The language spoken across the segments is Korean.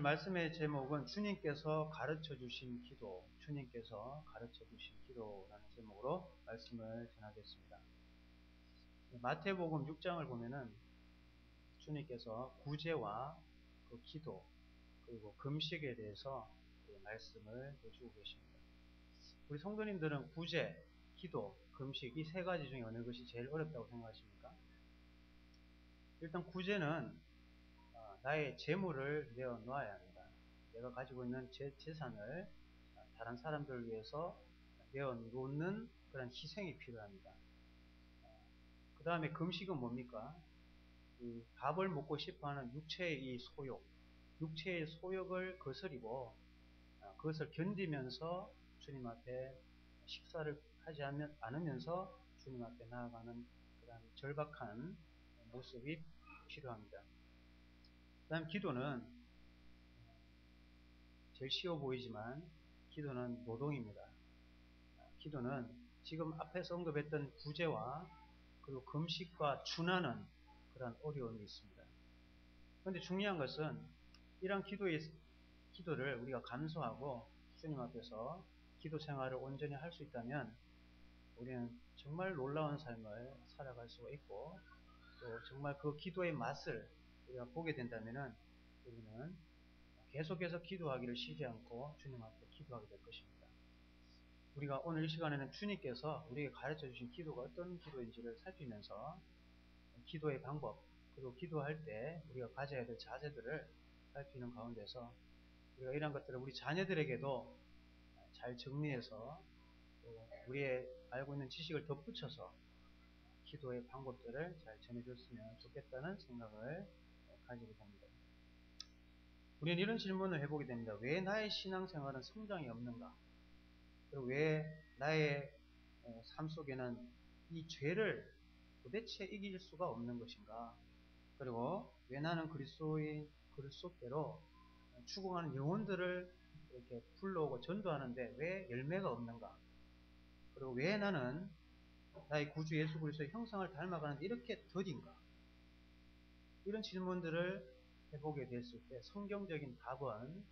오늘 말씀의 제목은 주님께서 가르쳐 주신 기도, 주님께서 가르쳐 주신 기도라는 제목으로 말씀을 전하겠습니다. 마태복음 6장을 보면은 주님께서 구제와 그 기도, 그리고 금식에 대해서 말씀을 해주고 계십니다. 우리 성도님들은 구제, 기도, 금식 이 세 가지 중에 어느 것이 제일 어렵다고 생각하십니까? 일단 구제는 나의 재물을 내어 놓아야 합니다. 내가 가지고 있는 제 재산을 다른 사람들을 위해서 내어 놓는 그런 희생이 필요합니다. 그 다음에 금식은 뭡니까? 이 밥을 먹고 싶어하는 육체의 이 소욕, 육체의 소욕을 거스리고 그것을 견디면서 주님 앞에 식사를 하지 않으면서 주님 앞에 나아가는 그런 절박한 모습이 필요합니다. 그 다음 기도는 제일 쉬워 보이지만 기도는 노동입니다. 기도는 지금 앞에서 언급했던 구제와 그리고 금식과 준하는 그런 어려움이 있습니다. 그런데 중요한 것은 이런 기도를 우리가 감수하고 주님 앞에서 기도 생활을 온전히 할 수 있다면 우리는 정말 놀라운 삶을 살아갈 수가 있고 또 정말 그 기도의 맛을 우리가 보게 된다면 우리는 계속해서 기도하기를 쉬지 않고 주님 앞에 기도하게 될 것입니다. 우리가 오늘 이 시간에는 주님께서 우리에게 가르쳐 주신 기도가 어떤 기도인지를 살피면서 기도의 방법, 그리고 기도할 때 우리가 가져야 될 자세들을 살피는 가운데서 우리가 이런 것들을 우리 자녀들에게도 잘 정리해서 또 우리의 알고 있는 지식을 덧붙여서 기도의 방법들을 잘 전해줬으면 좋겠다는 생각을 가지게 됩니다. 우리는 이런 질문을 해보게 됩니다. 왜 나의 신앙생활은 성장이 없는가? 그리고 왜 나의 삶 속에는 이 죄를 도대체 이길 수가 없는 것인가? 그리고 왜 나는 그리스도의 그리스도대로 추구하는 영혼들을 이렇게 불러오고 전도하는데 왜 열매가 없는가? 그리고 왜 나는 나의 구주 예수 그리스도의 형상을 닮아가는데 이렇게 더딘가? 이런 질문들을 해보게 됐을 때 성경적인 답은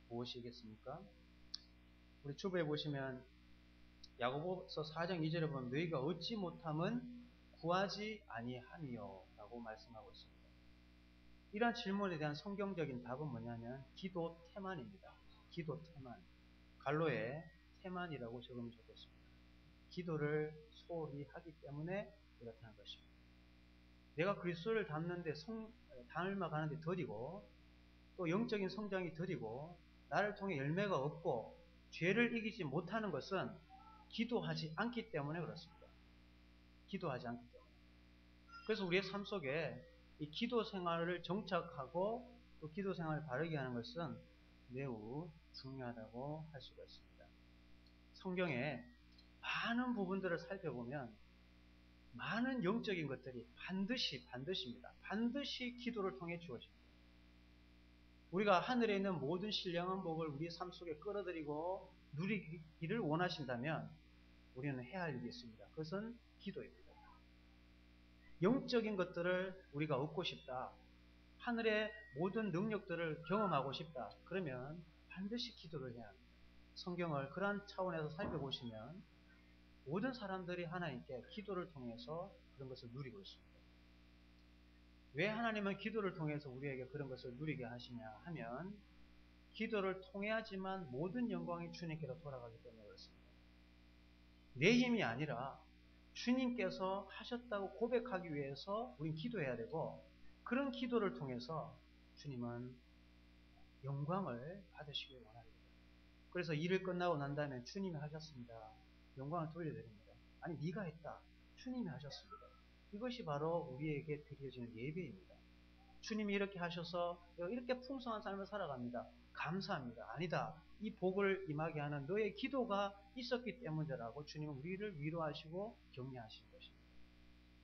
무엇이겠습니까? 우리 초부에 보시면 야고보서 4장 2절에 보면 너희가 얻지 못함은 구하지 아니함이요 라고 말씀하고 있습니다. 이러한 질문에 대한 성경적인 답은 뭐냐면 기도 태만입니다. 기도 태만. 갈로에 태만이라고 적으면 좋겠습니다. 기도를 소홀히 하기 때문에 이렇다는 것입니다. 내가 그리스도를 닮아가는데 더디고 또 영적인 성장이 더디고 나를 통해 열매가 없고 죄를 이기지 못하는 것은 기도하지 않기 때문에 그렇습니다. 기도하지 않기 때문에. 그래서 우리의 삶 속에 이 기도 생활을 정착하고 또 기도 생활을 바르게 하는 것은 매우 중요하다고 할 수가 있습니다. 성경에 많은 부분들을 살펴보면 많은 영적인 것들이 반드시입니다. 반드시 기도를 통해 주어집니다. 우리가 하늘에 있는 모든 신령한 복을 우리의 삶 속에 끌어들이고 누리기를 원하신다면 우리는 해야 할 일이 있습니다. 그것은 기도입니다. 영적인 것들을 우리가 얻고 싶다. 하늘의 모든 능력들을 경험하고 싶다. 그러면 반드시 기도를 해야 합니다. 성경을 그러한 차원에서 살펴보시면 모든 사람들이 하나님께 기도를 통해서 그런 것을 누리고 있습니다. 왜 하나님은 기도를 통해서 우리에게 그런 것을 누리게 하시냐 하면 기도를 통해야지만 모든 영광이 주님께로 돌아가기 때문에 그렇습니다. 내 힘이 아니라 주님께서 하셨다고 고백하기 위해서 우린 기도해야 되고 그런 기도를 통해서 주님은 영광을 받으시길 원합니다. 그래서 일을 끝나고 난 다음에 주님이 하셨습니다. 영광을 돌려드립니다. 아니 네가 했다. 주님이 하셨습니다. 이것이 바로 우리에게 드려지는 예배입니다. 주님이 이렇게 하셔서 이렇게 풍성한 삶을 살아갑니다. 감사합니다. 아니다. 이 복을 임하게 하는 너의 기도가 있었기 때문이라고 주님은 우리를 위로하시고 격려하시는 것입니다.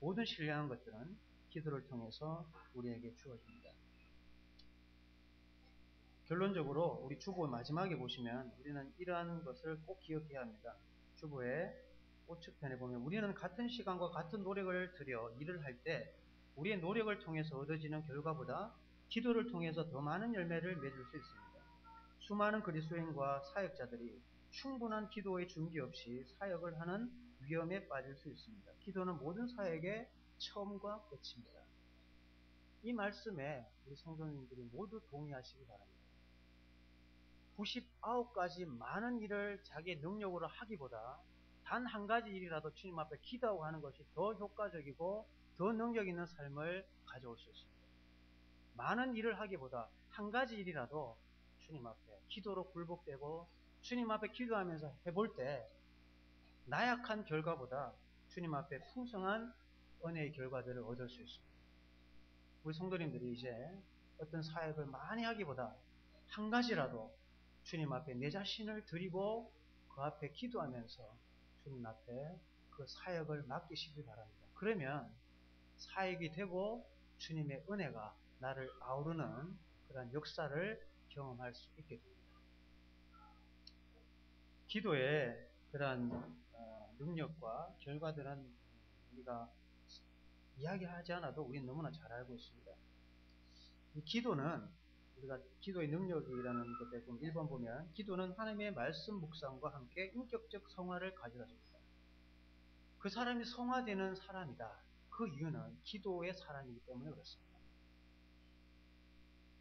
모든 신령한 것들은 기도를 통해서 우리에게 주어집니다. 결론적으로 우리 주보 마지막에 보시면 우리는 이러한 것을 꼭 기억해야 합니다. 주보의 우측편에 보면 우리는 같은 시간과 같은 노력을 들여 일을 할 때 우리의 노력을 통해서 얻어지는 결과보다 기도를 통해서 더 많은 열매를 맺을 수 있습니다. 수많은 그리스도인과 사역자들이 충분한 기도의 준비 없이 사역을 하는 위험에 빠질 수 있습니다. 기도는 모든 사역의 처음과 끝입니다. 이 말씀에 우리 성도님들이 모두 동의하시기 바랍니다. 99가지 많은 일을 자기의 능력으로 하기보다 단 한 가지 일이라도 주님 앞에 기도하고 하는 것이 더 효과적이고 더 능력 있는 삶을 가져올 수 있습니다. 많은 일을 하기보다 한 가지 일이라도 주님 앞에 기도로 굴복되고 주님 앞에 기도하면서 해볼 때 나약한 결과보다 주님 앞에 풍성한 은혜의 결과들을 얻을 수 있습니다. 우리 성도님들이 이제 어떤 사역을 많이 하기보다 한 가지라도 주님 앞에 내 자신을 드리고 그 앞에 기도하면서 주님 앞에 그 사역을 맡기시기 바랍니다. 그러면 사역이 되고 주님의 은혜가 나를 아우르는 그런 역사를 경험할 수 있게 됩니다. 기도의 그런 능력과 결과들은 우리가 이야기하지 않아도 우리는 너무나 잘 알고 있습니다. 이 기도는 우리가 기도의 능력이라는 것에 좀 1번 보면 기도는 하나님의 말씀 묵상과 함께 인격적 성화를 가져다 줍니다. 그 사람이 성화되는 사람이다. 그 이유는 기도의 사람이기 때문에 그렇습니다.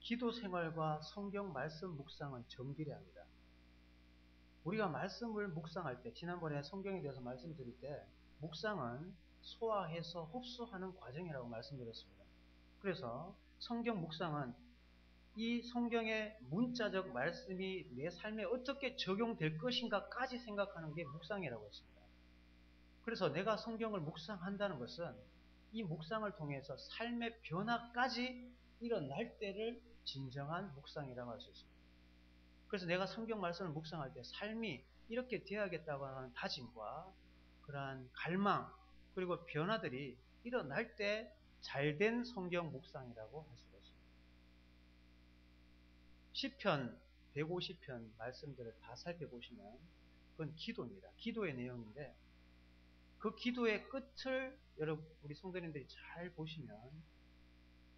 기도 생활과 성경 말씀 묵상은 정기례 합니다. 우리가 말씀을 묵상할 때, 지난번에 성경에 대해서 말씀드릴 때 묵상은 소화해서 흡수하는 과정이라고 말씀드렸습니다. 그래서 성경 묵상은 이 성경의 문자적 말씀이 내 삶에 어떻게 적용될 것인가까지 생각하는 게 묵상이라고 했습니다. 그래서 내가 성경을 묵상한다는 것은 이 묵상을 통해서 삶의 변화까지 일어날 때를 진정한 묵상이라고 할 수 있습니다. 그래서 내가 성경 말씀을 묵상할 때 삶이 이렇게 되어야겠다고 하는 다짐과 그러한 갈망 그리고 변화들이 일어날 때 잘된 성경 묵상이라고 할 수가 있습니다. 시편 150편 말씀들을 다 살펴보시면 그건 기도입니다. 기도의 내용인데 그 기도의 끝을 여러분 우리 성도님들이 잘 보시면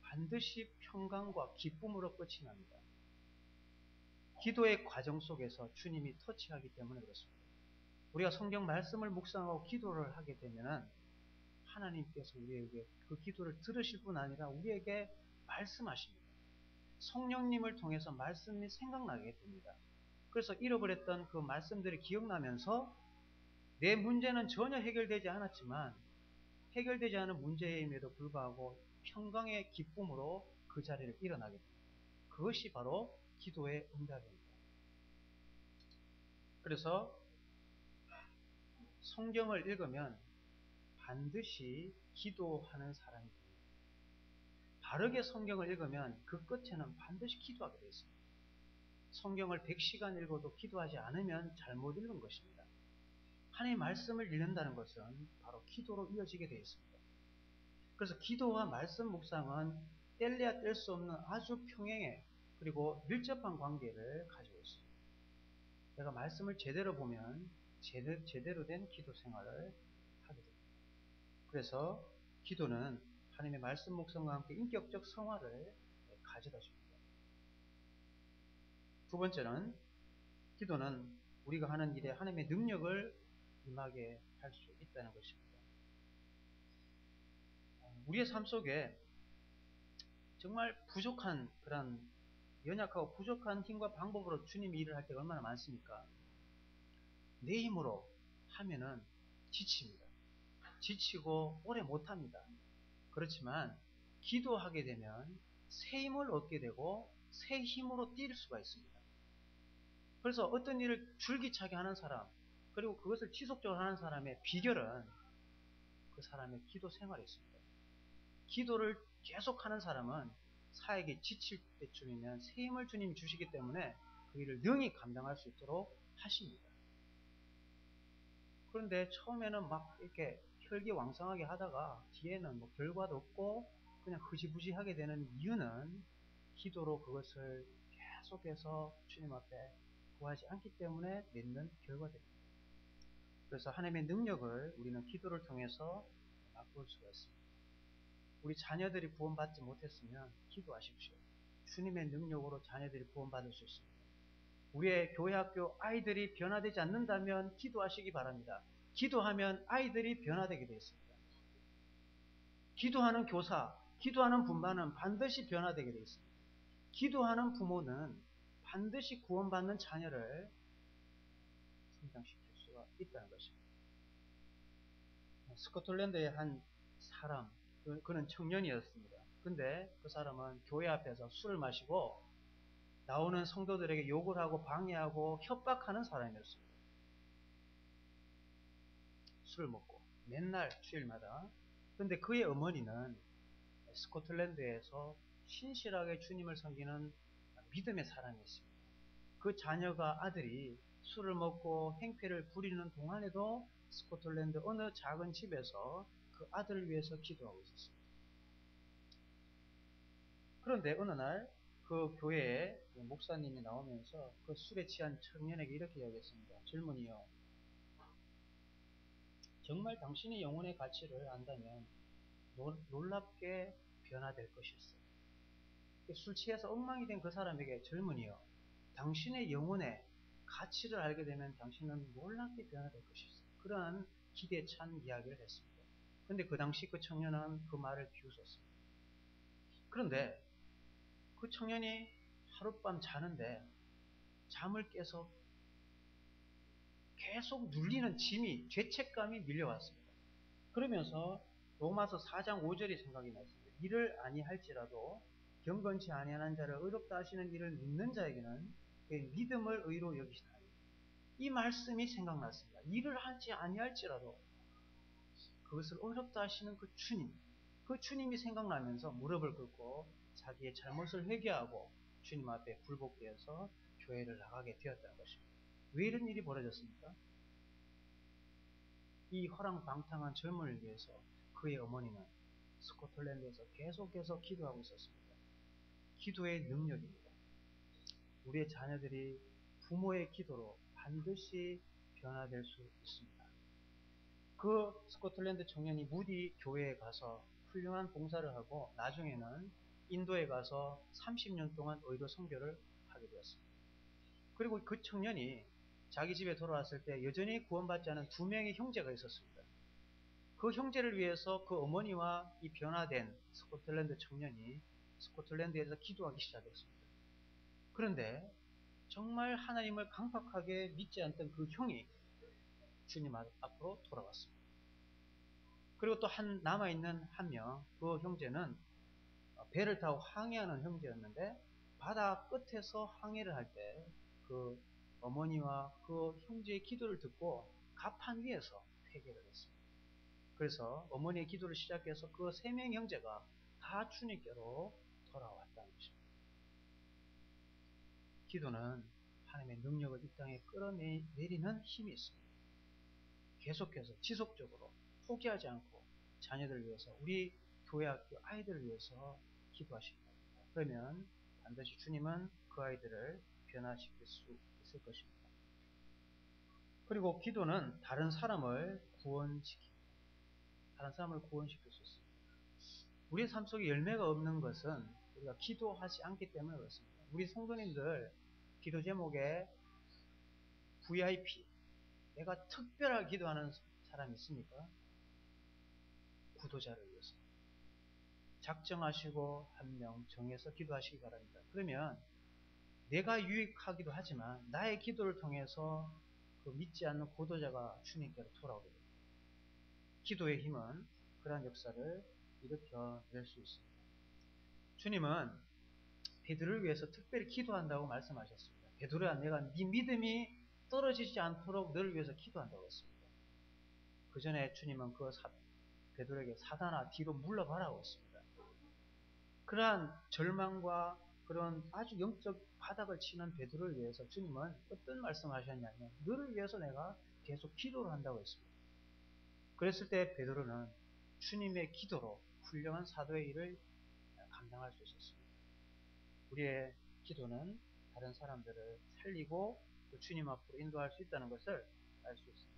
반드시 평강과 기쁨으로 끝이 납니다. 기도의 과정 속에서 주님이 터치하기 때문에 그렇습니다. 우리가 성경 말씀을 묵상하고 기도를 하게 되면 하나님께서 우리에게 그 기도를 들으실 뿐 아니라 우리에게 말씀하십니다. 성령님을 통해서 말씀이 생각나게 됩니다. 그래서 잃어버렸던 그 말씀들이 기억나면서 내 문제는 전혀 해결되지 않았지만 해결되지 않은 문제임에도 불구하고 평강의 기쁨으로 그 자리를 일어나게 됩니다. 그것이 바로 기도의 응답입니다. 그래서 성경을 읽으면 반드시 기도하는 사람이 됩니다. 바르게 성경을 읽으면 그 끝에는 반드시 기도하게 되어 있습니다. 성경을 100시간 읽어도 기도하지 않으면 잘못 읽은 것입니다. 하나님의 말씀을 읽는다는 것은 바로 기도로 이어지게 되어 있습니다. 그래서 기도와 말씀 묵상은 뗄래야 뗄 수 없는 아주 평행의 그리고 밀접한 관계를 가지고 있습니다. 내가 말씀을 제대로 보면 제대로 된 기도 생활을 하게 됩니다. 그래서 기도는 하나님의 말씀 묵상과 함께 인격적 성화를 가져다 줍니다. 두 번째는 기도는 우리가 하는 일에 하나님의 능력을 임하게 할 수 있다는 것입니다. 우리의 삶 속에 정말 부족한 그런 연약하고 부족한 힘과 방법으로 주님이 일을 할 때가 얼마나 많습니까? 내 힘으로 하면은 지칩니다. 지치고 오래 못합니다. 그렇지만 기도하게 되면 새 힘을 얻게 되고 새 힘으로 뛸 수가 있습니다. 그래서 어떤 일을 줄기차게 하는 사람 그리고 그것을 지속적으로 하는 사람의 비결은 그 사람의 기도 생활에 있습니다. 기도를 계속하는 사람은 사역에 지칠 때쯤이면 새 힘을 주님이 주시기 때문에 그 일을 능히 감당할 수 있도록 하십니다. 그런데 처음에는 막 이렇게 혈기왕성하게 하다가 뒤에는 뭐 결과도 없고 그냥 흐지부지하게 되는 이유는 기도로 그것을 계속해서 주님 앞에 구하지 않기 때문에 맺는 결과들입니다. 그래서 하나님의 능력을 우리는 기도를 통해서 맛볼 수가 있습니다. 우리 자녀들이 구원받지 못했으면 기도하십시오. 주님의 능력으로 자녀들이 구원받을 수 있습니다. 우리의 교회학교 아이들이 변화되지 않는다면 기도하시기 바랍니다. 기도하면 아이들이 변화되게 되어 있습니다. 기도하는 교사, 기도하는 분반은 반드시 변화되게 되어 있습니다. 기도하는 부모는 반드시 구원받는 자녀를 성장시킬 수가 있다는 것입니다. 스코틀랜드의 한 사람, 그는 청년이었습니다. 근데 그 사람은 교회 앞에서 술을 마시고 나오는 성도들에게 욕을 하고 방해하고 협박하는 사람이었습니다. 술을 먹고 맨날 주일마다. 근데 그의 어머니는 스코틀랜드에서 신실하게 주님을 섬기는 믿음의 사람이었습니다. 그 자녀가 아들이 술을 먹고 행패를 부리는 동안에도 스코틀랜드 어느 작은 집에서 그 아들을 위해서 기도하고 있었습니다. 그런데 어느 날 그 교회에 목사님이 나오면서 그 술에 취한 청년에게 이렇게 이야기했습니다. 젊은이여, 정말 당신의 영혼의 가치를 안다면 놀랍게 변화될 것이었어요. 술 취해서 엉망이 된 그 사람에게 젊은이여, 당신의 영혼의 가치를 알게 되면 당신은 놀랍게 변화될 것이었어요. 그러한 기대에 찬 이야기를 했습니다. 그런데 그 당시 그 청년은 그 말을 비웃었습니다. 그런데 그 청년이 하룻밤 자는데 잠을 깨서 계속 눌리는 짐이, 죄책감이 밀려왔습니다. 그러면서 로마서 4장 5절이 생각이 났습니다. 이를 아니할지라도 경건치 아니하는 자를 의롭다 하시는 이를 믿는 자에게는 그의 믿음을 의로 여기시나니. 이 말씀이 생각났습니다. 일을 하지 아니할지라도 그것을 의롭다 하시는 그 주님, 그 주님이 생각나면서 무릎을 꿇고 자기의 잘못을 회개하고 주님 앞에 굴복되어서 교회를 나가게 되었다는 것입니다. 왜 이런 일이 벌어졌습니까? 이 허랑방탕한 젊은이를 위해서 그의 어머니는 스코틀랜드에서 계속해서 기도하고 있었습니다. 기도의 능력입니다. 우리의 자녀들이 부모의 기도로 반드시 변화될 수 있습니다. 그 스코틀랜드 청년이 무디 교회에 가서 훌륭한 봉사를 하고 나중에는 인도에 가서 30년 동안 의료 선교를 하게 되었습니다. 그리고 그 청년이 자기 집에 돌아왔을 때 여전히 구원받지 않은 2명의 형제가 있었습니다. 그 형제를 위해서 그 어머니와 이 변화된 스코틀랜드 청년이 스코틀랜드에서 기도하기 시작했습니다. 그런데 정말 하나님을 강팍하게 믿지 않던 그 형이 주님 앞으로 돌아왔습니다. 그리고 또 남아있는 한 명, 그 형제는 배를 타고 항해하는 형제였는데 바다 끝에서 항해를 할 때 그 어머니와 그 형제의 기도를 듣고 갑판 위에서 회개를 했습니다. 그래서 어머니의 기도를 시작해서 그 3명 형제가 다 주님께로 돌아왔다는 것입니다. 기도는 하나님의 능력을 이 땅에 끌어내리는 힘이 있습니다. 계속해서 지속적으로 포기하지 않고 자녀들을 위해서, 우리 교회학교 아이들을 위해서 기도하시기 바랍니다. 그러면 반드시 주님은 그 아이들을 변화시킬 수 있을 것입니다. 그리고 기도는 다른 사람을 구원시킵니다. 다른 사람을 구원시킬 수 있습니다. 우리의 삶 속에 열매가 없는 것은 우리가 기도하지 않기 때문에 그렇습니다. 우리 성도님들 기도 제목에 VIP, 내가 특별하게 기도하는 사람이 있습니까? 구도자를 위해서 작정하시고 한 명 정해서 기도하시기 바랍니다. 그러면 내가 유익하기도 하지만 나의 기도를 통해서 그 믿지 않는 구도자가 주님께로 돌아오게 됩니다. 기도의 힘은 그러한 역사를 일으켜낼 수 있습니다. 주님은 베드로를 위해서 특별히 기도한다고 말씀하셨습니다. 베드로야, 내가 네 믿음이 떨어지지 않도록 너를 위해서 기도한다고 했습니다. 그 전에 주님은 베드로에게 사단아 뒤로 물러가라고 했습니다. 그러한 절망과 그런 아주 영적 바닥을 치는 베드로를 위해서 주님은 어떤 말씀하셨냐면 너를 위해서 내가 계속 기도를 한다고 했습니다. 그랬을 때 베드로는 주님의 기도로 훌륭한 사도의 일을 감당할 수 있었습니다. 우리의 기도는 다른 사람들을 살리고 또 주님 앞으로 인도할 수 있다는 것을 알 수 있습니다.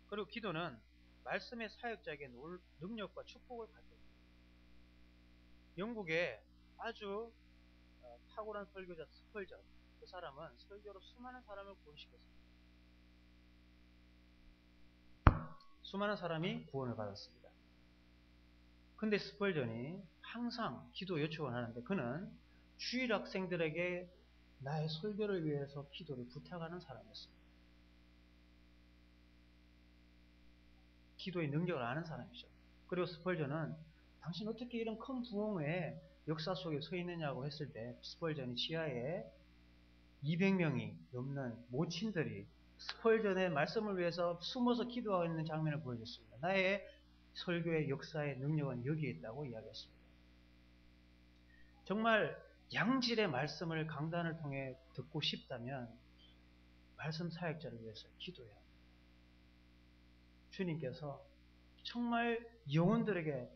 그리고 기도는 말씀의 사역자에게 능력과 축복을 가져옵니다. 영국에 아주 탁월한 설교자 스펄전, 그 사람은 설교로 수많은 사람을 구원시켰습니다. 수많은 사람이 구원을 받았습니다. 근데 스펄전이 항상 기도 요청을 하는데 그는 주일 학생들에게 나의 설교를 위해서 기도를 부탁하는 사람이었습니다. 기도의 능력을 아는 사람이죠. 그리고 스펄전은 당신 어떻게 이런 큰 부흥의 역사 속에 서 있느냐고 했을 때 스펄전이 지하에 200명이 넘는 모친들이 스펄전의 말씀을 위해서 숨어서 기도하고 있는 장면을 보여줬습니다. 나의 설교의 역사의 능력은 여기에 있다고 이야기했습니다. 정말 양질의 말씀을 강단을 통해 듣고 싶다면 말씀 사역자를 위해서 기도해야 합니다. 주님께서 정말 영혼들에게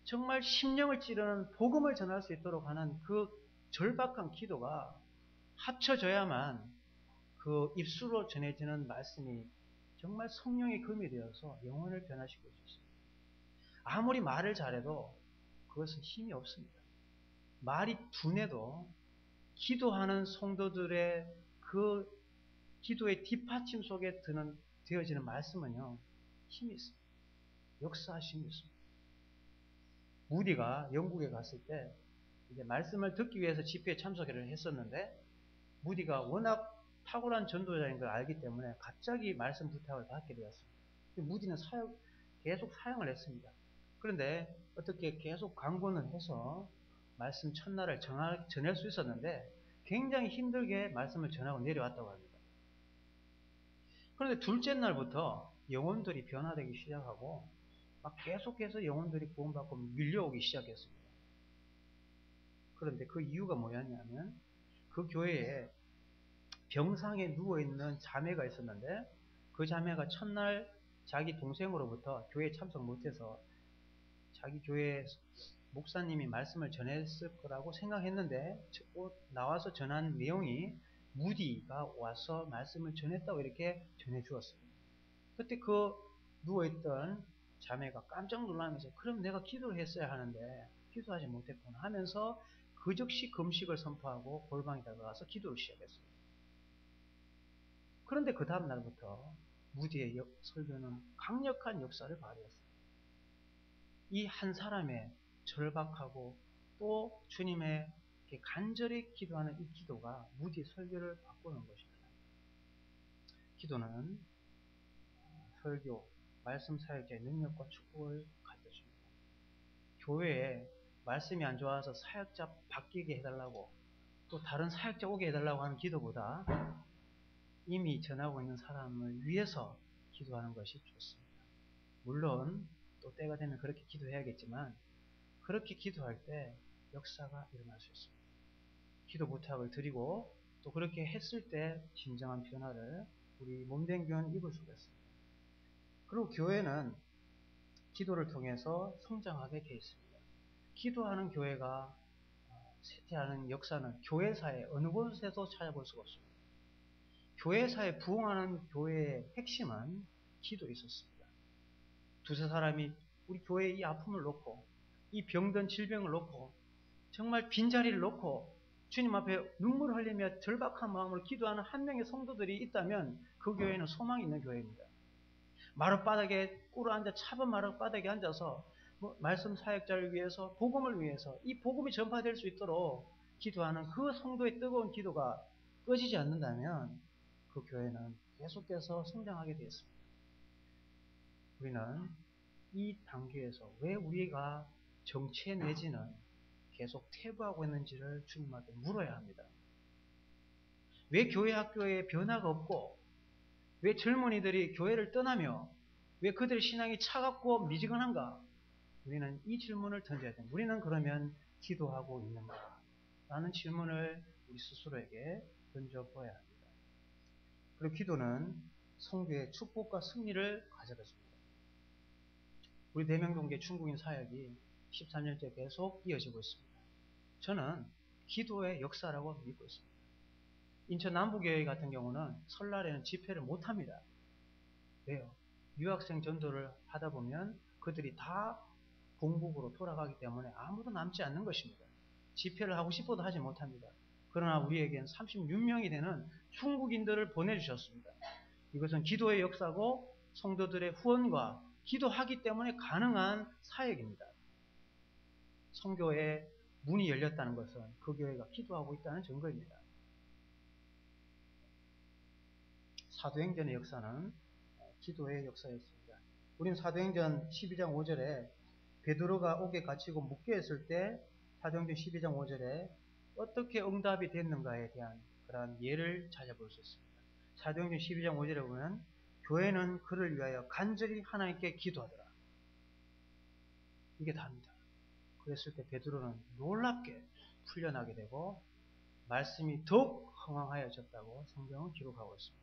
정말 심령을 찌르는 복음을 전할 수 있도록 하는 그 절박한 기도가 합쳐져야만 그 입술로 전해지는 말씀이 정말 성령의 금이 되어서 영혼을 변화시킬 수 있습니다. 아무리 말을 잘해도 그것은 힘이 없습니다. 말이 둔해도 기도하는 성도들의 그 기도의 뒷받침 속에 되어지는 말씀은요, 힘이 있습니다. 역사하심이 있습니다. 무디가 영국에 갔을 때 이제 말씀을 듣기 위해서 집회에 참석을 했었는데 무디가 워낙 탁월한 전도자인 걸 알기 때문에 갑자기 말씀 부탁을 받게 되었습니다. 무디는 계속 사용을 했습니다. 그런데 어떻게 계속 강권을 해서 말씀 첫날을 전할 수 있었는데 굉장히 힘들게 말씀을 전하고 내려왔다고 합니다. 그런데 둘째 날부터 영혼들이 변화되기 시작하고 막 계속해서 영혼들이 구원받고 밀려오기 시작했습니다. 그런데 그 이유가 뭐였냐면 그 교회에 병상에 누워있는 자매가 있었는데 그 자매가 첫날 자기 동생으로부터 교회에 참석 못해서 자기 교회 목사님이 말씀을 전했을 거라고 생각했는데 나와서 전한 내용이 무디가 와서 말씀을 전했다고 이렇게 전해주었습니다. 그때 그 누워있던 자매가 깜짝 놀라면서 그럼 내가 기도를 했어야 하는데 기도하지 못했구나 하면서 그 즉시 금식을 선포하고 골방에 들어가서 기도를 시작했습니다. 그런데 그 다음 날부터 무디의 설교는 강력한 역사를 발휘했습니다. 이 한 사람의 절박하고 또 주님의 간절히 기도하는 이 기도가 무디의 설교를 바꾸는 것입니다. 기도는 설교, 말씀 사역자의 능력과 축복을 가져줍니다. 교회에 말씀이 안 좋아서 사역자 바뀌게 해달라고 또 다른 사역자 오게 해달라고 하는 기도보다 이미 전하고 있는 사람을 위해서 기도하는 것이 좋습니다. 물론 또 때가 되면 그렇게 기도해야겠지만 그렇게 기도할 때 역사가 일어날 수 있습니다. 기도 부탁을 드리고 또 그렇게 했을 때 진정한 변화를 우리 몸된 교회는 입을 수가 있습니다. 그리고 교회는 기도를 통해서 성장하게 되어 있습니다. 기도하는 교회가 쇠퇴하는 역사는 교회사의 어느 곳에서 찾아볼 수가 없습니다. 교회사에 부흥하는 교회의 핵심은 기도에 있었습니다. 두세 사람이 우리 교회의 이 아픔을 놓고 이 병든 질병을 놓고 정말 빈자리를 놓고 주님 앞에 눈물을 흘리며 절박한 마음으로 기도하는 한 명의 성도들이 있다면 그 교회는 소망이 있는 교회입니다. 마룻바닥에 꿇어앉아 차분 마룻바닥에 앉아서 말씀 사역자를 위해서 복음을 위해서 이 복음이 전파될 수 있도록 기도하는 그 성도의 뜨거운 기도가 꺼지지 않는다면 그 교회는 계속해서 성장하게 되었습니다. 우리는 이 단계에서 왜 우리가 정체 내지는 계속 퇴보하고 있는지를 주님한테 물어야 합니다. 왜 교회 학교에 변화가 없고 왜 젊은이들이 교회를 떠나며 왜 그들의 신앙이 차갑고 미지근한가? 우리는 이 질문을 던져야 됩니다. 우리는 그러면 기도하고 있는가? 라는 질문을 우리 스스로에게 던져보아야 합니다. 그리고 기도는 성교의 축복과 승리를 가져다줍니다. 우리 대명동계 중국인 사역이 13년째 계속 이어지고 있습니다. 저는 기도의 역사라고 믿고 있습니다. 인천 남부교회 같은 경우는 설날에는 집회를 못합니다. 왜요? 유학생 전도를 하다 보면 그들이 다 본국으로 돌아가기 때문에 아무도 남지 않는 것입니다. 집회를 하고 싶어도 하지 못합니다. 그러나 우리에겐 36명이 되는 중국인들을 보내주셨습니다. 이것은 기도의 역사고 성도들의 후원과 기도하기 때문에 가능한 사역입니다. 성교에 문이 열렸다는 것은 그 교회가 기도하고 있다는 증거입니다. 사도행전의 역사는 기도의 역사였습니다. 우리는 사도행전 12장 5절에 베드로가 옥에 갇히고 묶여 있을 때 사도행전 12장 5절에 어떻게 응답이 됐는가에 대한 그러한 예를 찾아볼 수 있습니다. 사도행전 12장 5절에 보면 교회는 그를 위하여 간절히 하나님께 기도하더라. 이게 답니다. 그랬을 때 베드로는 놀랍게 풀려나게 되고 말씀이 더욱 흥황하여졌다고 성경은 기록하고 있습니다.